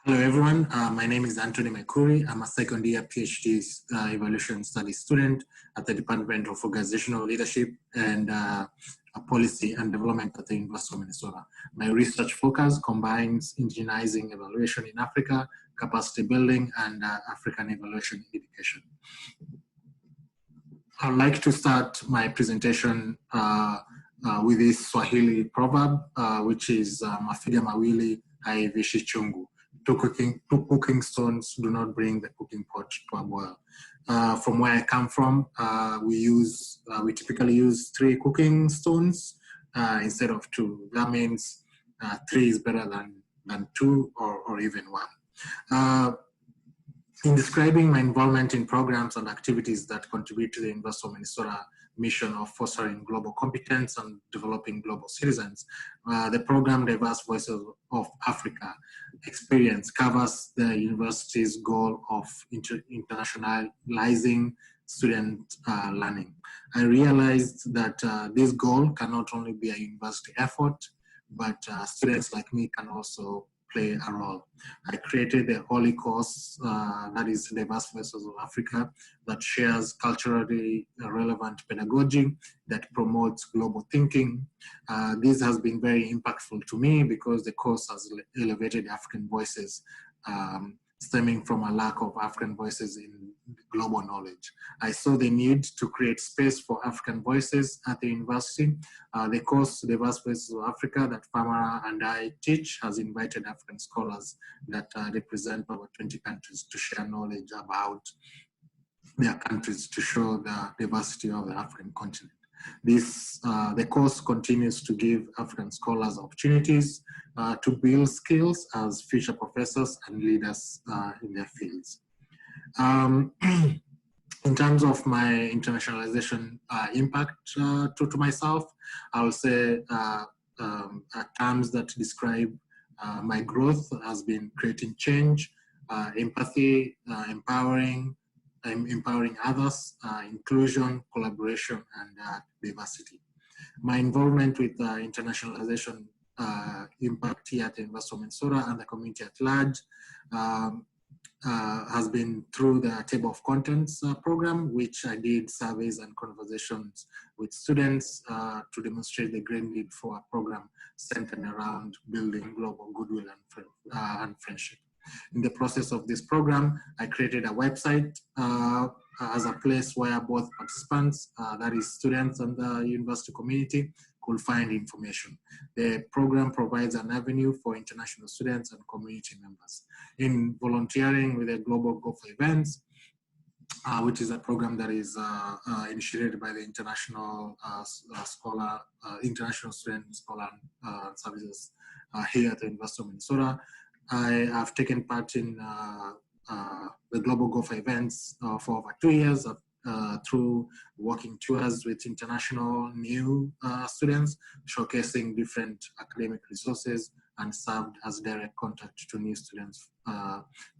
Hello, everyone. My name is Antony Maikuri. I'm a second-year PhD evaluation studies student at the Department of Organizational Leadership and Policy and Development at the University of Minnesota. My research focus combines indigenizing evaluation in Africa, capacity building, and African evaluation in education. I'd like to start my presentation with this Swahili proverb, which is mafiga mawili haivishi chungu. Two cooking stones do not bring the cooking pot to a boil. From where I come from, we typically use 3 cooking stones instead of 2. That means 3 is better than 2 or even 1. In describing my involvement in programs and activities that contribute to the University of Minnesota mission of fostering global competence and developing global citizens, the program Diverse Voices of Africa experience covers the university's goal of internationalizing student learning. I realized that this goal can not only be a university effort, but students like me can also play a role. I created the Holy course, that is Diverse Voices of Africa, that shares culturally relevant pedagogy that promotes global thinking. This has been very impactful to me because the course has elevated African voices, stemming from a lack of African voices in global knowledge. I saw the need to create space for African voices at the university. The course Diverse Voices of Africa that Famara and I teach has invited African scholars that represent over 20 countries to share knowledge about their countries to show the diversity of the African continent. The course continues to give African scholars opportunities to build skills as future professors and leaders in their fields. In terms of my internationalization impact to myself, I would say terms that describe my growth has been creating change, empathy, empowering others, inclusion, collaboration, and diversity. My involvement with internationalization impact here at the University of Minnesota and the community at large has been through the Table of Contents program, which I did surveys and conversations with students to demonstrate the great need for a program centered around building global goodwill and friendship. In the process of this program, I created a website as a place where both participants, that is students and the university community, could find information. The program provides an avenue for international students and community members. In volunteering with the Global Go for Events, which is a program that is initiated by the International Student Scholar Services here at the University of Minnesota. I have taken part in the Global Go for Events for over 2 years through walking tours with international new students, showcasing different academic resources, and served as direct contact to new students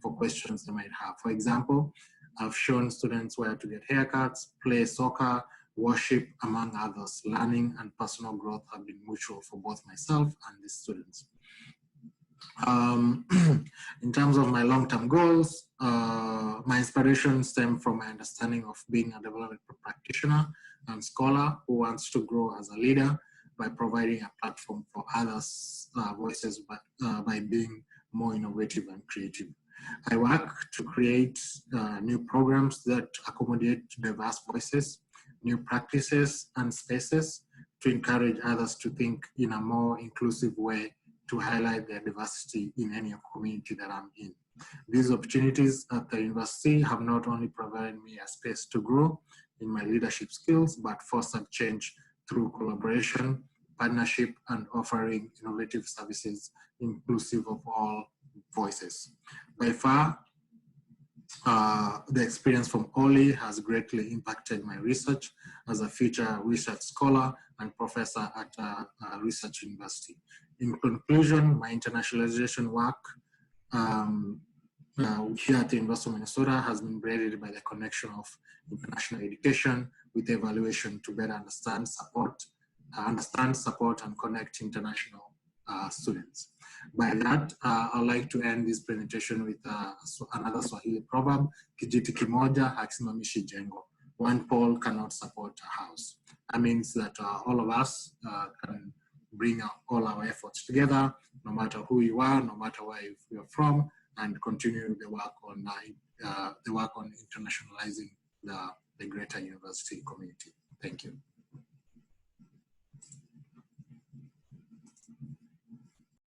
for questions they might have. For example, I've shown students where to get haircuts, play soccer, worship, among others. Learning and personal growth have been mutual for both myself and the students. In terms of my long-term goals, my inspiration stem from my understanding of being a development practitioner and scholar who wants to grow as a leader by providing a platform for others' voices by being more innovative and creative. I work to create new programs that accommodate diverse voices, new practices and spaces to encourage others to think in a more inclusive way to highlight their diversity in any community that I'm in. These opportunities at the university have not only provided me a space to grow in my leadership skills, but fostered change through collaboration, partnership, and offering innovative services inclusive of all voices. By far, the experience from OLI has greatly impacted my research as a future research scholar and professor at a research university. In conclusion, my internationalization work here at the University of Minnesota has been braided by the connection of international education with evaluation to better understand, support, and connect international students. By that, I'd like to end this presentation with another Swahili proverb, kijiti kimoja hakisimamishi jengo. One pole cannot support a house. That means that all of us can bring all our efforts together, no matter who you are, no matter where you're from, and continue the work on internationalizing the greater university community. Thank you.